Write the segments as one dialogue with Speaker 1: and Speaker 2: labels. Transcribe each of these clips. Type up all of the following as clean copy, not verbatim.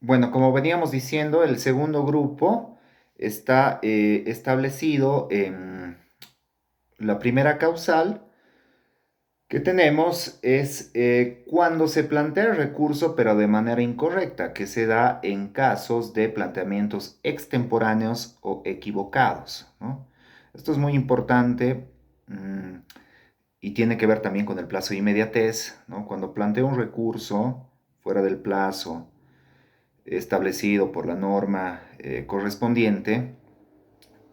Speaker 1: Bueno, como veníamos diciendo, el segundo grupo está establecido en la primera causal que tenemos es cuando se plantea el recurso pero de manera incorrecta, que se da en casos de planteamientos extemporáneos o equivocados, ¿no? Esto es muy importante y tiene que ver también con el plazo de inmediatez, ¿no? Cuando planteo un recurso fuera del plazo establecido por la norma correspondiente,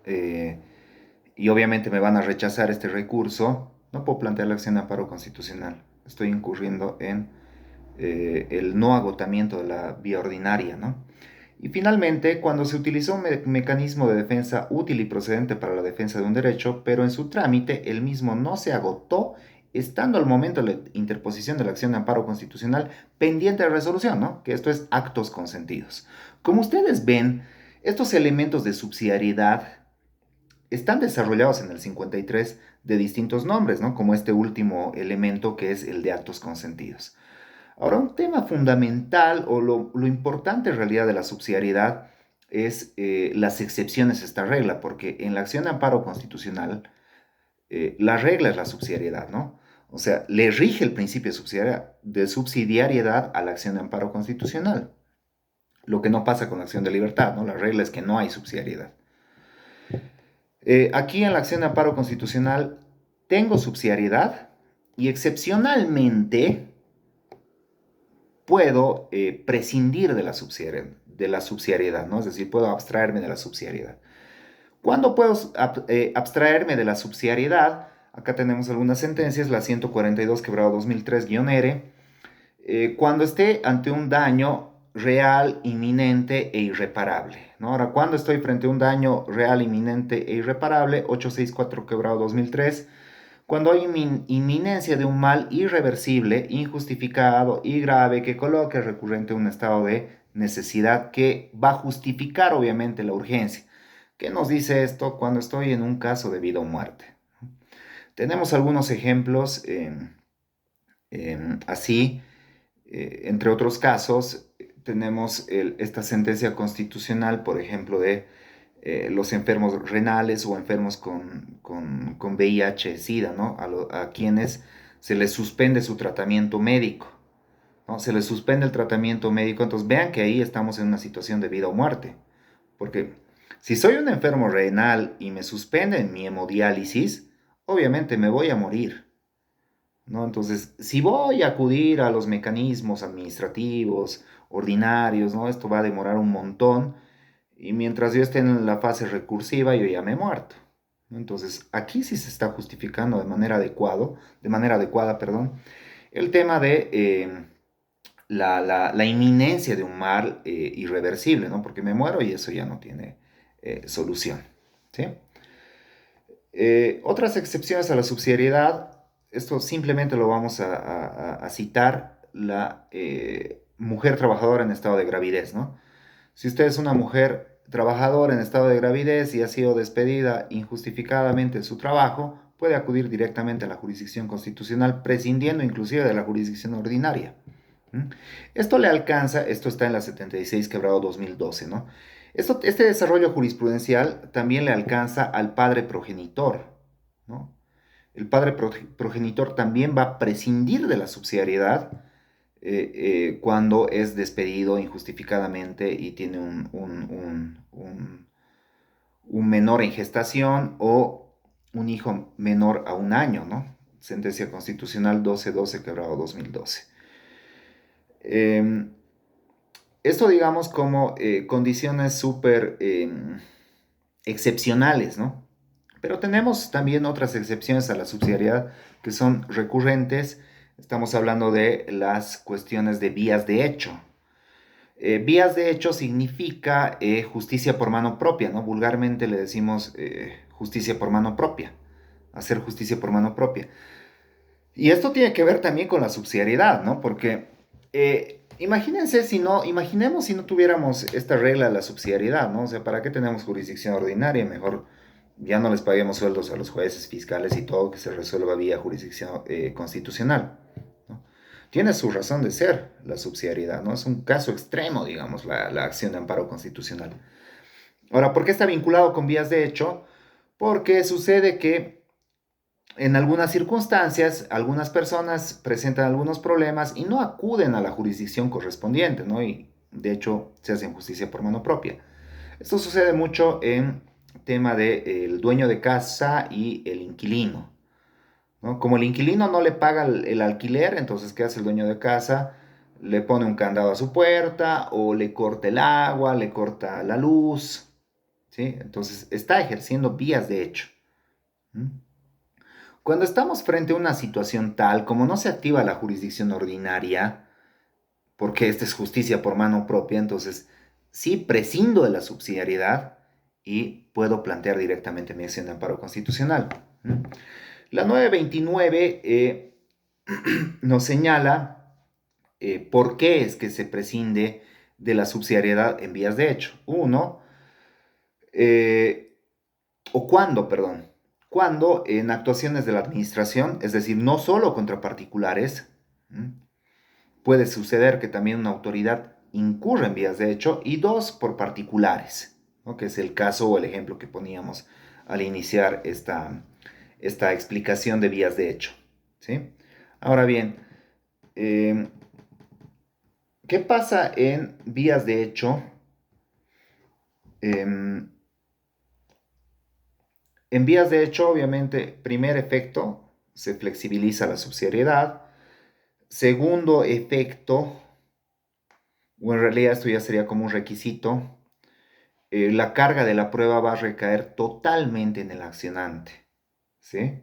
Speaker 1: eh, y obviamente me van a rechazar este recurso, no puedo plantear la acción de amparo constitucional. Estoy incurriendo en el no agotamiento de la vía ordinaria, ¿no? Y finalmente, cuando se utilizó un mecanismo de defensa útil y procedente para la defensa de un derecho, pero en su trámite el mismo no se agotó, estando al momento de la interposición de la acción de amparo constitucional pendiente de resolución, ¿no? Que esto es actos consentidos. Como ustedes ven, estos elementos de subsidiariedad están desarrollados en el 53 de distintos nombres, ¿no? Como este último elemento que es el de actos consentidos. Ahora, un tema fundamental o lo importante en realidad de la subsidiariedad es las excepciones a esta regla, porque en la acción de amparo constitucional, la regla es la subsidiariedad, ¿no? O sea, le rige el principio de subsidiariedad a la acción de amparo constitucional, lo que no pasa con la acción de libertad, ¿no? La regla es que no hay subsidiariedad. Aquí en la acción de amparo constitucional tengo subsidiariedad y excepcionalmente puedo prescindir de la subsidiariedad, ¿no? Es decir, puedo abstraerme de la subsidiariedad. ¿Cuándo puedo abstraerme de la subsidiariedad? Acá tenemos algunas sentencias, la 142 quebrado 2003-R, cuando esté ante un daño real, inminente e irreparable, ¿no? Ahora, cuando estoy frente a un daño real, inminente e irreparable, 864 quebrado 2003, cuando hay inminencia de un mal irreversible, injustificado y grave que coloque al recurrente en un estado de necesidad que va a justificar obviamente la urgencia. ¿Qué nos dice esto cuando estoy en un caso de vida o muerte? Tenemos algunos ejemplos así, entre otros casos, tenemos esta sentencia constitucional, por ejemplo, de los enfermos renales o enfermos con VIH-Sida, ¿no? A quienes se les suspende su tratamiento médico, ¿no? Se les suspende el tratamiento médico, entonces vean que ahí estamos en una situación de vida o muerte, porque si soy un enfermo renal y me suspenden mi hemodiálisis, obviamente me voy a morir, ¿no? Entonces, si voy a acudir a los mecanismos administrativos, ordinarios, ¿no? Esto va a demorar un montón y mientras yo esté en la fase recursiva, yo ya me he muerto, ¿no? Entonces, aquí sí se está justificando de manera adecuada, perdón, el tema de la inminencia de un mal irreversible, ¿no? Porque me muero y eso ya no tiene solución, ¿sí? Otras excepciones a la subsidiariedad, esto simplemente lo vamos a citar, la mujer trabajadora en estado de gravidez, ¿no? Si usted es una mujer trabajadora en estado de gravidez y ha sido despedida injustificadamente de su trabajo, puede acudir directamente a la jurisdicción constitucional, prescindiendo inclusive de la jurisdicción ordinaria. ¿Mm? Esto le alcanza, esto está en la 76 quebrado 2012, ¿no? Este desarrollo jurisprudencial también le alcanza al padre progenitor, ¿no? El padre progenitor también va a prescindir de la subsidiariedad cuando es despedido injustificadamente y tiene un menor en gestación o un hijo menor a un año, ¿no? Sentencia constitucional 1212 quebrado 2012. Esto digamos como condiciones súper excepcionales, ¿no? Pero tenemos también otras excepciones a la subsidiariedad que son recurrentes. Estamos hablando de las cuestiones de vías de hecho. Vías de hecho significa justicia por mano propia, ¿no? Vulgarmente le decimos justicia por mano propia, hacer justicia por mano propia. Y esto tiene que ver también con la subsidiariedad, ¿no? Porque imaginemos si no tuviéramos esta regla de la subsidiariedad, ¿no? O sea, ¿para qué tenemos jurisdicción ordinaria? Mejor ya no les paguemos sueldos a los jueces, fiscales y todo, que se resuelva vía jurisdicción constitucional, ¿no? tiene su razón de ser la subsidiariedad, ¿no? Es un caso extremo, digamos, la acción de amparo constitucional. Ahora, ¿por qué está vinculado con vías de hecho? Porque sucede que en algunas circunstancias, algunas personas presentan algunos problemas y no acuden a la jurisdicción correspondiente, ¿no? Y de hecho se hacen justicia por mano propia. Esto sucede mucho en tema del dueño de casa y el inquilino, ¿no? Como el inquilino no le paga el alquiler, entonces ¿qué hace el dueño de casa? Le pone un candado a su puerta o le corta el agua, le corta la luz, ¿sí? Entonces está ejerciendo vías de hecho. ¿Mm? Cuando estamos frente a una situación tal como no se activa la jurisdicción ordinaria, porque esta es justicia por mano propia, entonces sí prescindo de la subsidiariedad y puedo plantear directamente mi acción de amparo constitucional. ¿Mm? La 929 nos señala por qué es que se prescinde de la subsidiariedad en vías de hecho. Uno, eh, o cuando, perdón, cuando en actuaciones de la administración, es decir, no solo contra particulares, ¿m? Puede suceder que también una autoridad incurra en vías de hecho, y dos, por particulares, ¿no? Que es el caso o el ejemplo que poníamos al iniciar esta explicación de vías de hecho, ¿sí? Ahora bien, eh, ¿qué pasa en vías de hecho? Eh, En vías de hecho, obviamente, primer efecto, se flexibiliza la subsidiariedad. Segundo efecto, o en realidad esto ya sería como un requisito, la carga de la prueba va a recaer totalmente en el accionante, ¿sí?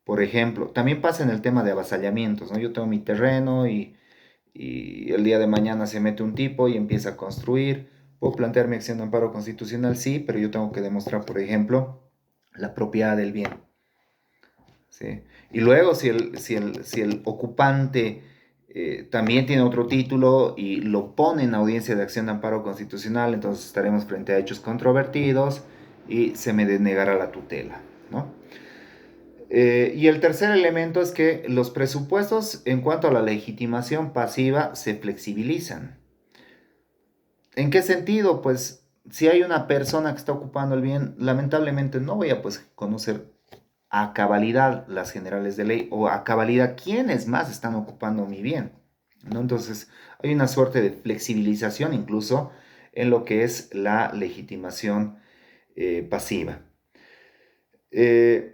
Speaker 1: Por ejemplo, también pasa en el tema de avasallamientos, ¿no? Yo tengo mi terreno y el día de mañana se mete un tipo y empieza a construir. ¿Puedo plantear mi acción de amparo constitucional? Sí, pero yo tengo que demostrar, por ejemplo, la propiedad del bien. ¿Sí? Y luego, si el ocupante también tiene otro título y lo pone en audiencia de acción de amparo constitucional, entonces estaremos frente a hechos controvertidos y se me denegará la tutela, ¿no? Y el tercer elemento es que los presupuestos en cuanto a la legitimación pasiva se flexibilizan. ¿En qué sentido? Pues si hay una persona que está ocupando el bien, lamentablemente no voy a pues, conocer a cabalidad las generales de ley o a cabalidad quiénes más están ocupando mi bien, ¿no? Entonces hay una suerte de flexibilización incluso en lo que es la legitimación pasiva. Eh,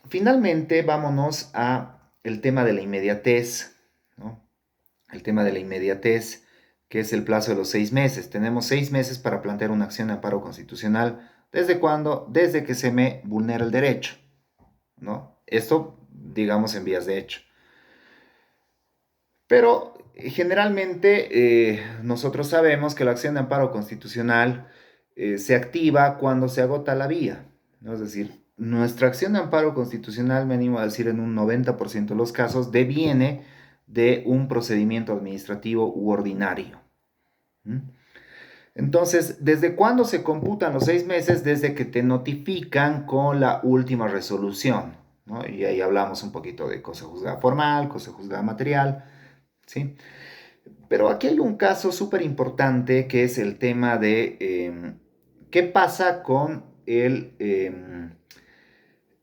Speaker 1: Finalmente, vámonos a el tema de la inmediatez, ¿no? El tema de la inmediatez, que es el plazo de los 6 meses. Tenemos 6 meses para plantear una acción de amparo constitucional. ¿Desde cuándo? Desde que se me vulnera el derecho, ¿no? Esto, digamos, en vías de hecho. Pero generalmente nosotros sabemos que la acción de amparo constitucional se activa cuando se agota la vía, ¿no? Es decir, nuestra acción de amparo constitucional, me animo a decir en un 90% de los casos, deviene de un procedimiento administrativo u ordinario. ¿Mm? Entonces, ¿desde cuándo se computan los 6 meses? Desde que te notifican con la última resolución, ¿no? Y ahí hablamos un poquito de cosa juzgada formal, cosa juzgada material, ¿sí? Pero aquí hay un caso súper importante que es el tema de qué pasa con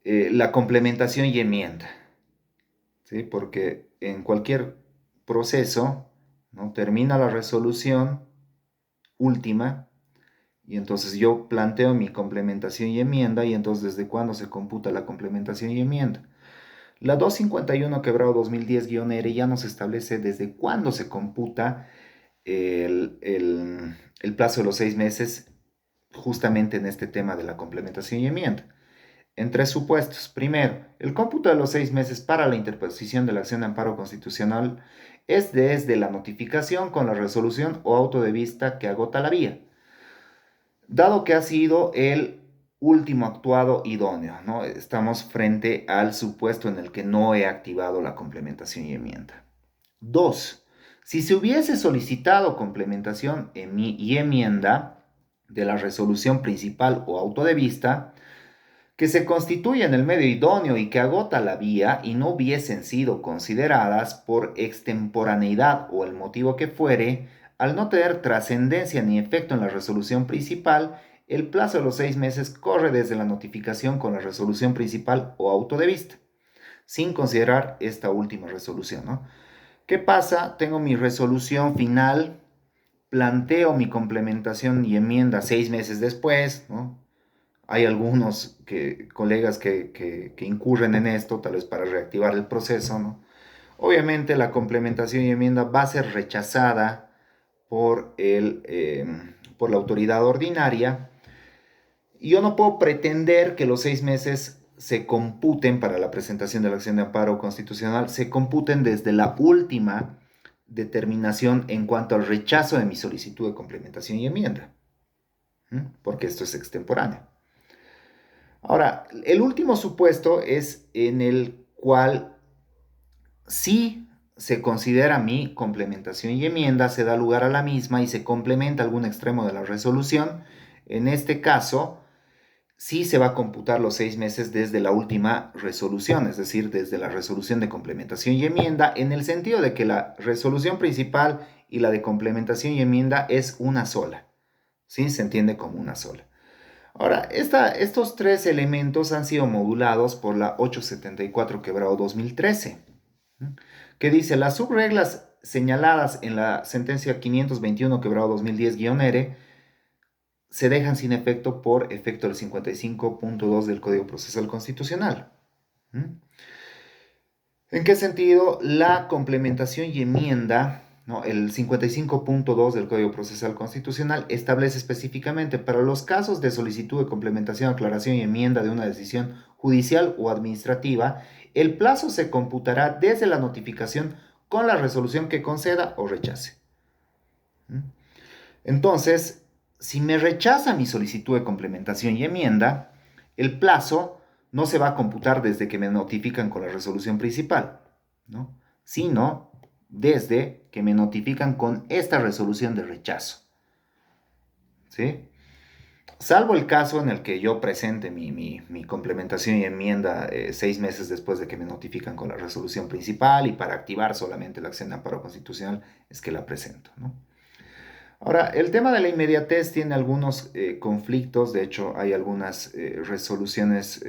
Speaker 1: la complementación y enmienda, ¿sí? Porque en cualquier proceso, ¿no? Termina la resolución última y entonces yo planteo mi complementación y enmienda y entonces ¿desde cuándo se computa la complementación y enmienda? La 251 quebrado 2010-R ya nos establece desde cuándo se computa el plazo de los 6 meses justamente en este tema de la complementación y enmienda. En tres supuestos. Primero, el cómputo de los 6 meses para la interposición de la acción de amparo constitucional es desde la notificación con la resolución o auto de vista que agota la vía, dado que ha sido el último actuado idóneo, ¿no? Estamos frente al supuesto en el que no he activado la complementación y enmienda. Dos, si se hubiese solicitado complementación y enmienda de la resolución principal o auto de vista, que se constituye en el medio idóneo y que agota la vía y no hubiesen sido consideradas por extemporaneidad o el motivo que fuere, al no tener trascendencia ni efecto en la resolución principal, el plazo de los 6 meses corre desde la notificación con la resolución principal o auto de vista, sin considerar esta última resolución, ¿no? ¿Qué pasa? Tengo mi resolución final, planteo mi complementación y enmienda 6 meses después, ¿no? Hay algunos colegas que incurren en esto, tal vez para reactivar el proceso, ¿no? Obviamente la complementación y enmienda va a ser rechazada por la autoridad ordinaria. Y yo no puedo pretender que los 6 meses se computen para la presentación de la acción de amparo constitucional, se computen desde la última determinación en cuanto al rechazo de mi solicitud de complementación y enmienda, porque esto es extemporáneo. Ahora, el último supuesto es en el cual si se considera mi complementación y enmienda, se da lugar a la misma y se complementa algún extremo de la resolución. En este caso, sí se va a computar los 6 meses desde la última resolución, es decir, desde la resolución de complementación y enmienda, en el sentido de que la resolución principal y la de complementación y enmienda es una sola, ¿sí? Se entiende como una sola. Ahora, estos tres elementos han sido modulados por la 874/2013, que dice: las subreglas señaladas en la sentencia 521/2010-R se dejan sin efecto por efecto del 55.2 del Código Procesal Constitucional. ¿En qué sentido? La complementación y enmienda, ¿no? El 55.2 del Código Procesal Constitucional establece específicamente para los casos de solicitud de complementación, aclaración y enmienda de una decisión judicial o administrativa, el plazo se computará desde la notificación con la resolución que conceda o rechace. Entonces, si me rechaza mi solicitud de complementación y enmienda, el plazo no se va a computar desde que me notifican con la resolución principal, ¿no? Sino desde que me notifican con esta resolución de rechazo, ¿sí? Salvo el caso en el que yo presente mi complementación y enmienda 6 meses después de que me notifican con la resolución principal y para activar solamente la acción de amparo constitucional es que la presento, ¿no? Ahora, el tema de la inmediatez tiene algunos conflictos, de hecho hay algunas resoluciones,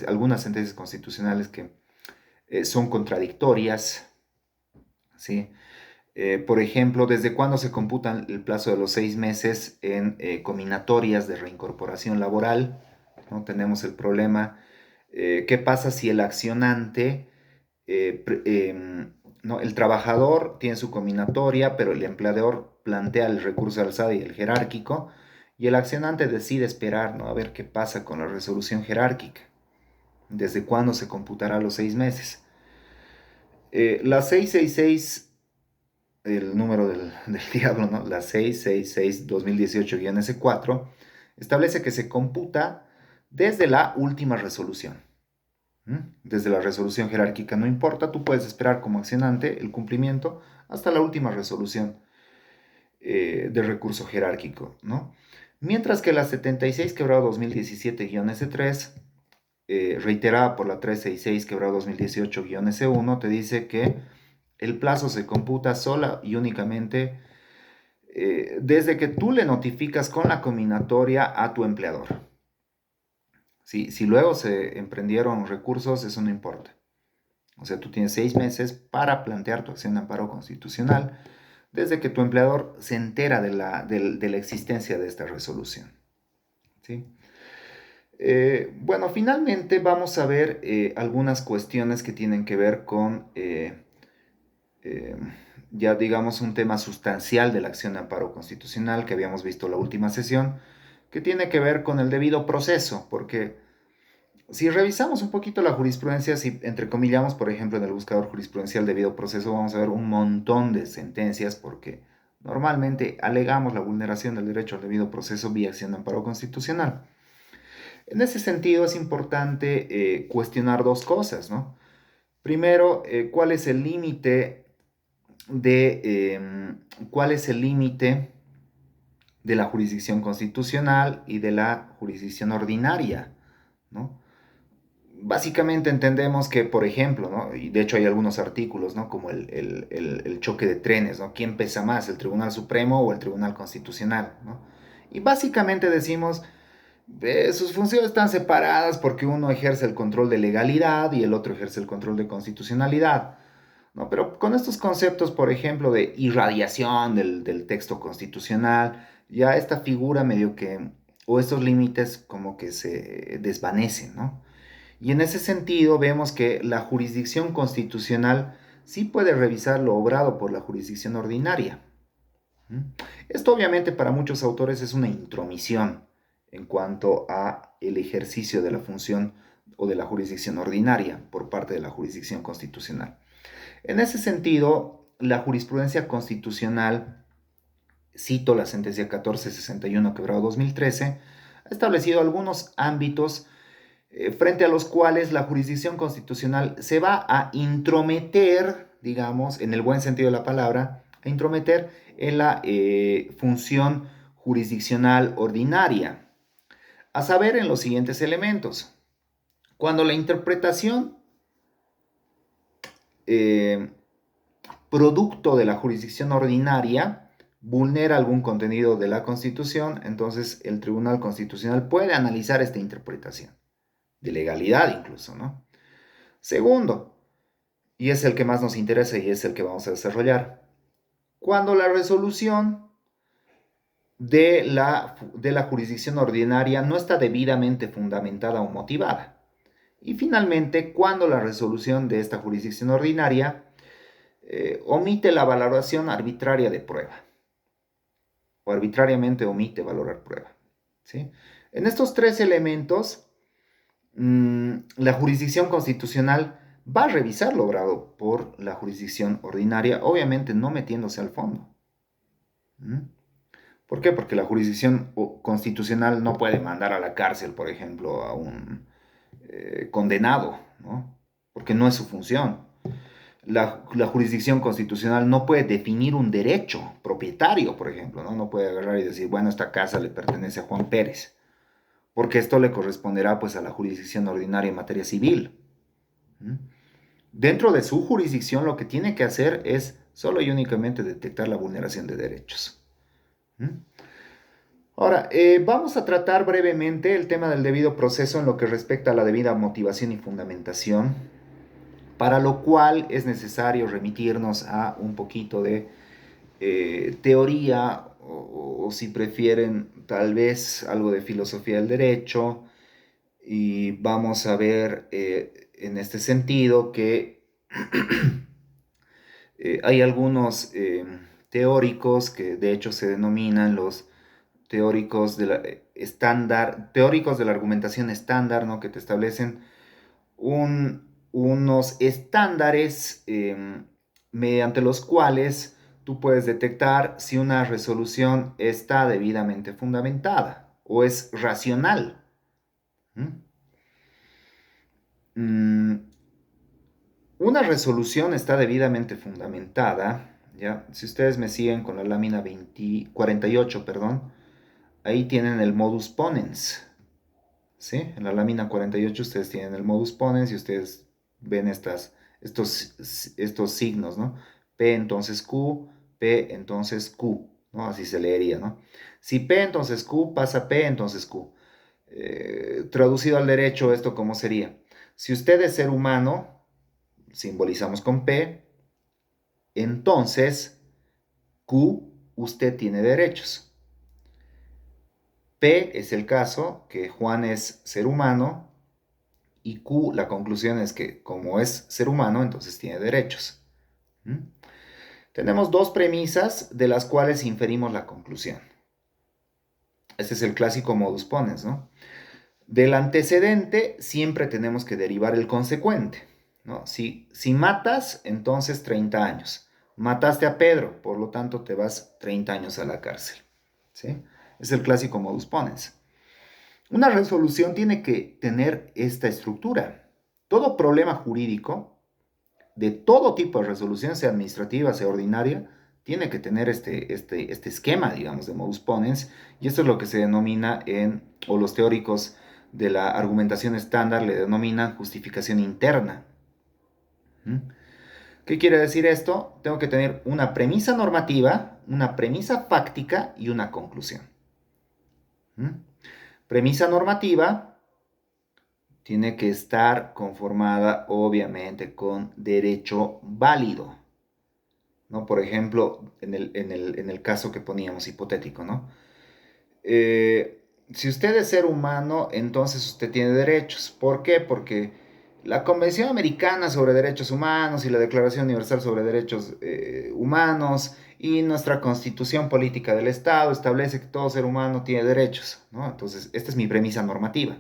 Speaker 1: algunas sentencias constitucionales que son contradictorias, ¿sí? Por ejemplo, ¿desde cuándo se computan el plazo de los 6 meses en cominatorias de reincorporación laboral? ¿No? Tenemos el problema, ¿qué pasa si el accionante, no, el trabajador tiene su combinatoria, pero el empleador plantea el recurso de alzada y el jerárquico, y el accionante decide esperar, ¿no? A ver qué pasa con la resolución jerárquica? ¿Desde cuándo se computará los 6 meses? La 666, el número del diablo, ¿no? La 666-2018-S4, establece que se computa desde la última resolución. Desde la resolución jerárquica no importa, tú puedes esperar como accionante el cumplimiento hasta la última resolución de recurso jerárquico, ¿no? Mientras que la 76/2017-S3, reiterada por la 366/2018-S1, te dice que el plazo se computa sola y únicamente desde que tú le notificas con la combinatoria a tu empleador. Si luego se emprendieron recursos, eso no importa. O sea, tú tienes 6 meses para plantear tu acción de amparo constitucional desde que tu empleador se entera de la existencia de esta resolución, ¿sí? Bueno, finalmente vamos a ver algunas cuestiones que tienen que ver con, eh, ya digamos, un tema sustancial de la acción de amparo constitucional que habíamos visto la última sesión, que tiene que ver con el debido proceso, porque si revisamos un poquito la jurisprudencia, si entrecomillamos, por ejemplo, en el buscador jurisprudencial debido proceso, vamos a ver un montón de sentencias porque normalmente alegamos la vulneración del derecho al debido proceso vía acción de amparo constitucional. En ese sentido es importante cuestionar dos cosas, ¿no? Primero, cuál es el límite de la jurisdicción constitucional y de la jurisdicción ordinaria, ¿no? Básicamente entendemos que, por ejemplo, ¿no? Y de hecho hay algunos artículos, ¿no? Como el choque de trenes, ¿no? ¿Quién pesa más, el Tribunal Supremo o el Tribunal Constitucional, ¿no? Y básicamente decimos, sus funciones están separadas porque uno ejerce el control de legalidad y el otro ejerce el control de constitucionalidad, ¿no? Pero con estos conceptos, por ejemplo, de irradiación del texto constitucional, ya esta figura medio que, o estos límites como que se desvanecen, ¿no? Y en ese sentido vemos que la jurisdicción constitucional sí puede revisar lo obrado por la jurisdicción ordinaria. ¿Mm? Esto obviamente para muchos autores es una intromisión en cuanto a el ejercicio de la función o de la jurisdicción ordinaria por parte de la jurisdicción constitucional. En ese sentido, la jurisprudencia constitucional, cito la sentencia 1461 quebrado 2013, ha establecido algunos ámbitos frente a los cuales la jurisdicción constitucional se va a intrometer, digamos, en el buen sentido de la palabra, a intrometer en la función jurisdiccional ordinaria, a saber, en los siguientes elementos. Cuando la interpretación eh, producto de la jurisdicción ordinaria vulnera algún contenido de la Constitución, entonces el Tribunal Constitucional puede analizar esta interpretación, de legalidad incluso, ¿no? Segundo, y es el que más nos interesa y es el que vamos a desarrollar, cuando la resolución de la jurisdicción ordinaria no está debidamente fundamentada o motivada. Y finalmente, cuando la resolución de esta jurisdicción ordinaria omite la valoración arbitraria de prueba o arbitrariamente omite valorar prueba. ¿Sí? En estos tres elementos, la jurisdicción constitucional va a revisar lo obrado por la jurisdicción ordinaria, obviamente no metiéndose al fondo. ¿Mm? ¿Por qué? Porque la jurisdicción constitucional no puede mandar a la cárcel, por ejemplo, a un condenado, ¿no? Porque no es su función. La jurisdicción constitucional no puede definir un derecho propietario, por ejemplo, ¿no? No puede agarrar y decir, bueno, esta casa le pertenece a Juan Pérez, porque esto le corresponderá pues a la jurisdicción ordinaria en materia civil. ¿Mm? Dentro de su jurisdicción lo que tiene que hacer es solo y únicamente detectar la vulneración de derechos. ¿Mm? Ahora, vamos a tratar brevemente el tema del debido proceso en lo que respecta a la debida motivación y fundamentación, para lo cual es necesario remitirnos a un poquito de teoría o si prefieren tal vez algo de filosofía del derecho, y vamos a ver en este sentido que hay algunos teóricos que de hecho se denominan los teóricos de la, teóricos de la argumentación estándar, ¿no? Que te establecen unos estándares mediante los cuales tú puedes detectar si una resolución está debidamente fundamentada o es racional. ¿Mm? Una resolución está debidamente fundamentada, ¿ya? Si ustedes me siguen con la lámina 48, perdón, ahí tienen el modus ponens, ¿sí? En la lámina 48 ustedes tienen el modus ponens y ustedes ven estos signos, ¿no? P entonces Q, P entonces Q, ¿no? Así se leería, ¿no? Si P entonces Q, pasa P entonces Q. Traducido al derecho, ¿esto cómo sería? Si usted es ser humano, simbolizamos con P, entonces Q, usted tiene derechos. P es el caso que Juan es ser humano y Q, la conclusión es que como es ser humano, entonces tiene derechos. ¿Mm? Tenemos dos premisas de las cuales inferimos la conclusión. Este es el clásico modus ponens, ¿no? Del antecedente siempre tenemos que derivar el consecuente, ¿no? Si matas, entonces 30 años. Mataste a Pedro, por lo tanto te vas 30 años a la cárcel. ¿Sí? Es el clásico modus ponens. Una resolución tiene que tener esta estructura. Todo problema jurídico, de todo tipo de resolución, sea administrativa, sea ordinaria, tiene que tener este esquema, digamos, de modus ponens, y esto es lo que se denomina o los teóricos de la argumentación estándar le denominan justificación interna. ¿Mm? ¿Qué quiere decir esto? Tengo que tener una premisa normativa, una premisa fáctica y una conclusión. ¿Mm? Premisa normativa tiene que estar conformada obviamente con derecho válido, ¿no? Por ejemplo, en el caso que poníamos hipotético, ¿no? Si usted es ser humano, entonces usted tiene derechos. ¿Por qué? Porque la Convención Americana sobre Derechos Humanos y la Declaración Universal sobre Derechos Humanos y nuestra Constitución Política del Estado establece que todo ser humano tiene derechos, ¿no? Entonces, esta es mi premisa normativa.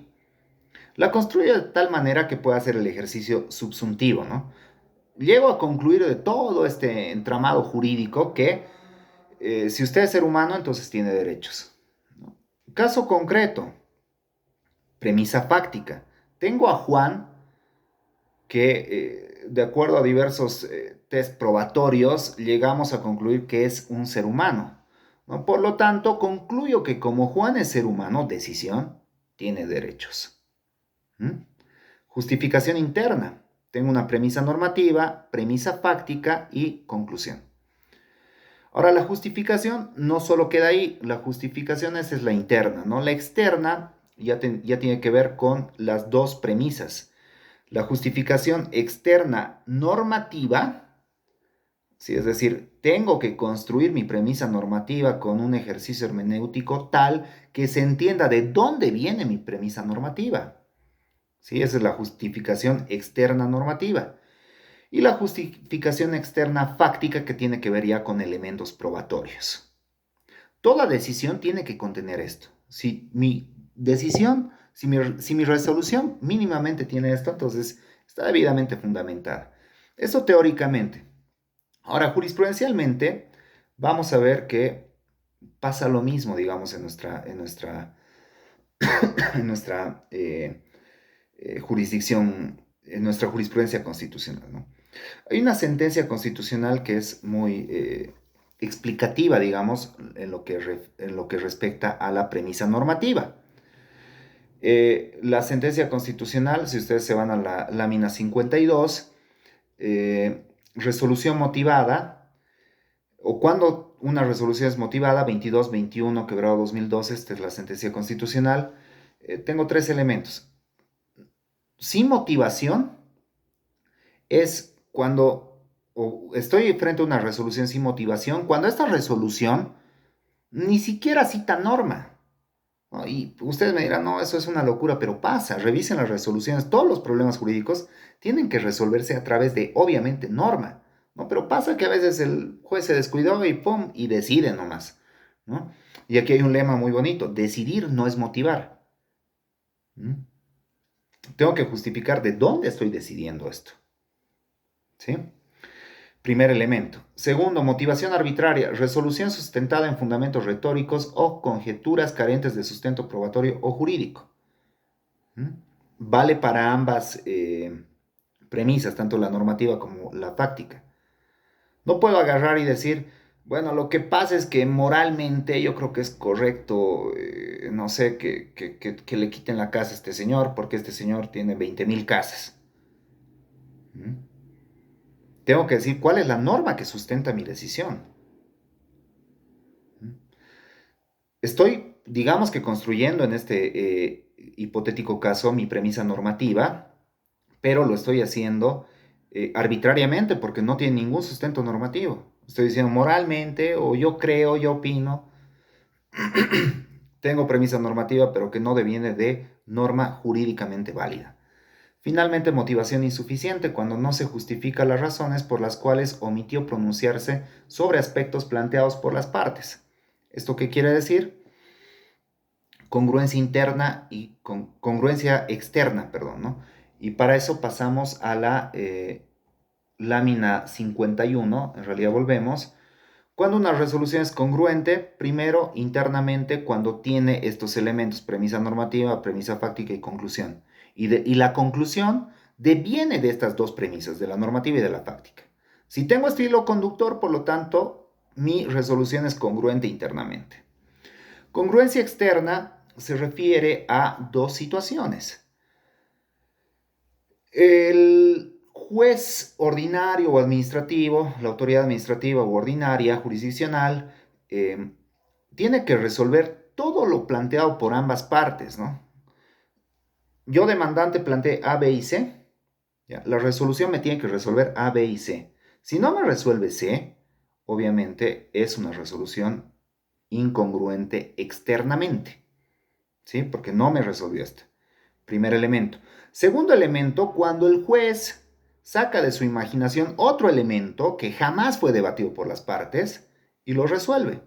Speaker 1: La construyo de tal manera que pueda hacer el ejercicio subsuntivo, ¿no? Llego a concluir de todo este entramado jurídico que si usted es ser humano, entonces tiene derechos, ¿no? Caso concreto, premisa fáctica. Tengo a Juan que, de acuerdo a diversos test probatorios, llegamos a concluir que es un ser humano, ¿no? Por lo tanto, concluyo que como Juan es ser humano, decisión, tiene derechos. ¿Mm? Justificación interna. Tengo una premisa normativa, premisa fáctica y conclusión. Ahora, la justificación no solo queda ahí, la justificación esa es la interna, ¿no? La externa ya tiene que ver con las dos premisas. La justificación externa normativa, ¿sí? Es decir, tengo que construir mi premisa normativa con un ejercicio hermenéutico tal que se entienda de dónde viene mi premisa normativa. ¿Sí? Esa es la justificación externa normativa. Y la justificación externa fáctica que tiene que ver ya con elementos probatorios. Toda decisión tiene que contener esto. Si mi decisión, si mi resolución mínimamente tiene esto, entonces está debidamente fundamentada. Eso teóricamente. Ahora, jurisprudencialmente, vamos a ver que pasa lo mismo, digamos, en nuestra jurisdicción, en nuestra jurisprudencia constitucional, ¿no? Hay una sentencia constitucional que es muy explicativa, digamos, en lo que respecta a la premisa normativa. La sentencia constitucional, si ustedes se van a la lámina 52, resolución motivada, o cuando una resolución es motivada, 22-21, quebrado 2012, esta es la sentencia constitucional, tengo tres elementos. Sin motivación es cuando estoy frente a una resolución sin motivación, cuando esta resolución ni siquiera cita norma, ¿no? Y ustedes me dirán, no, eso es una locura, pero pasa, revisen las resoluciones, todos los problemas jurídicos tienen que resolverse a través de, obviamente, norma, ¿no? Pero pasa que a veces el juez se descuidó y pum, y decide nomás, ¿no? Y aquí hay un lema muy bonito, decidir no es motivar. ¿Mm? Tengo que justificar de dónde estoy decidiendo esto, ¿sí? Primer elemento. Segundo, motivación arbitraria, resolución sustentada en fundamentos retóricos o conjeturas carentes de sustento probatorio o jurídico. ¿Mm? Vale para ambas premisas, tanto la normativa como la fáctica. No puedo agarrar y decir, bueno, lo que pasa es que moralmente yo creo que es correcto, no sé, que le quiten la casa a este señor, porque este señor tiene 20,000 casas. ¿Mm? Tengo que decir cuál es la norma que sustenta mi decisión. ¿Mm? Estoy, digamos que construyendo en este hipotético caso mi premisa normativa, pero lo estoy haciendo arbitrariamente porque no tiene ningún sustento normativo. Estoy diciendo moralmente o yo creo, yo opino, tengo premisa normativa, pero que no deviene de norma jurídicamente válida. Finalmente, motivación insuficiente cuando no se justifica las razones por las cuales omitió pronunciarse sobre aspectos planteados por las partes. ¿Esto qué quiere decir? Congruencia interna y congruencia externa, perdón, ¿no? Y para eso pasamos a la lámina 51, en realidad volvemos. Cuando una resolución es congruente, primero internamente cuando tiene estos elementos, premisa normativa, premisa fáctica y conclusión. Y la conclusión deviene de estas dos premisas, de la normativa y de la fáctica. Si tengo este hilo conductor, por lo tanto, mi resolución es congruente internamente. Congruencia externa se refiere a dos situaciones. El juez ordinario o administrativo, la autoridad administrativa o ordinaria, jurisdiccional, tiene que resolver todo lo planteado por ambas partes, ¿no? Yo demandante planteé A, B y C. Ya, la resolución me tiene que resolver A, B y C. Si no me resuelve C, obviamente es una resolución incongruente externamente, ¿sí? Porque no me resolvió esto. Primer elemento. Segundo elemento, cuando el juez saca de su imaginación otro elemento que jamás fue debatido por las partes y lo resuelve,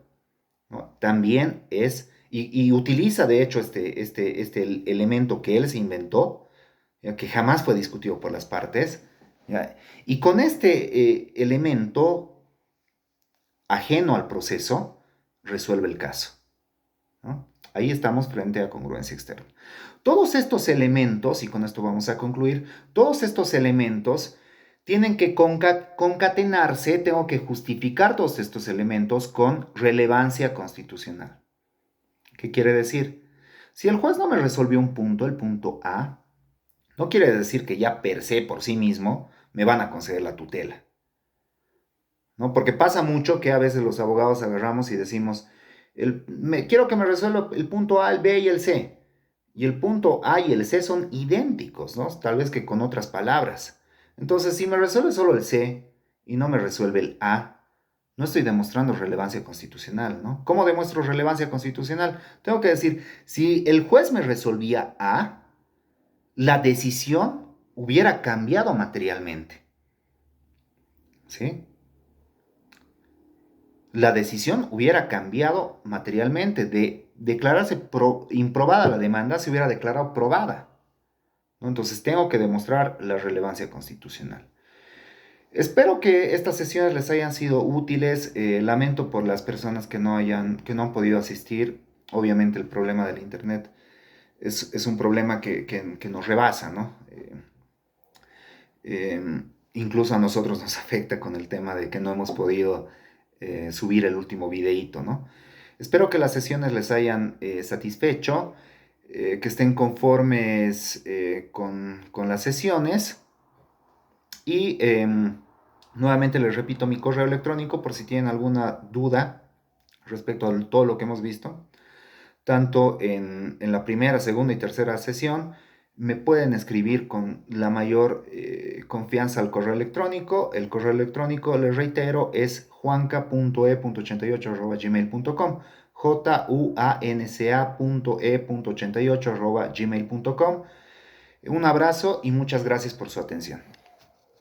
Speaker 1: ¿no? También es, y utiliza de hecho este elemento que él se inventó, ¿ya? Que jamás fue discutido por las partes, ¿ya? Y con este elemento ajeno al proceso, resuelve el caso, ¿no? Ahí estamos frente a congruencia externa. Todos estos elementos, y con esto vamos a concluir, todos estos elementos tienen que concatenarse, tengo que justificar todos estos elementos con relevancia constitucional. ¿Qué quiere decir? Si el juez no me resolvió un punto, el punto A, no quiere decir que ya per se, por sí mismo, me van a conceder la tutela, ¿no? Porque pasa mucho que a veces los abogados agarramos y decimos, quiero que me resuelva el punto A, el B y el C. Y el punto A y el C son idénticos, ¿no? Tal vez que con otras palabras. Entonces, si me resuelve solo el C y no me resuelve el A, no estoy demostrando relevancia constitucional, ¿no? ¿Cómo demuestro relevancia constitucional? Tengo que decir, si el juez me resolvía A, la decisión hubiera cambiado materialmente, ¿sí? La decisión hubiera cambiado materialmente. De declararse improbada la demanda, se hubiera declarado probada, ¿no? Entonces tengo que demostrar la relevancia constitucional. Espero que estas sesiones les hayan sido útiles. Lamento por las personas que no han podido asistir. Obviamente el problema del Internet es un problema que nos rebasa, ¿no? Incluso a nosotros nos afecta con el tema de que no hemos podido subir el último videíto, ¿no? Espero que las sesiones les hayan satisfecho, que estén conformes con las sesiones y nuevamente les repito mi correo electrónico por si tienen alguna duda respecto a todo lo que hemos visto, tanto en la primera, segunda y tercera sesión. Me pueden escribir con la mayor confianza al correo electrónico. El correo electrónico, les reitero, es juanca.e.88@gmail.com, juanca.e.88@gmail.com. Un abrazo y muchas gracias por su atención.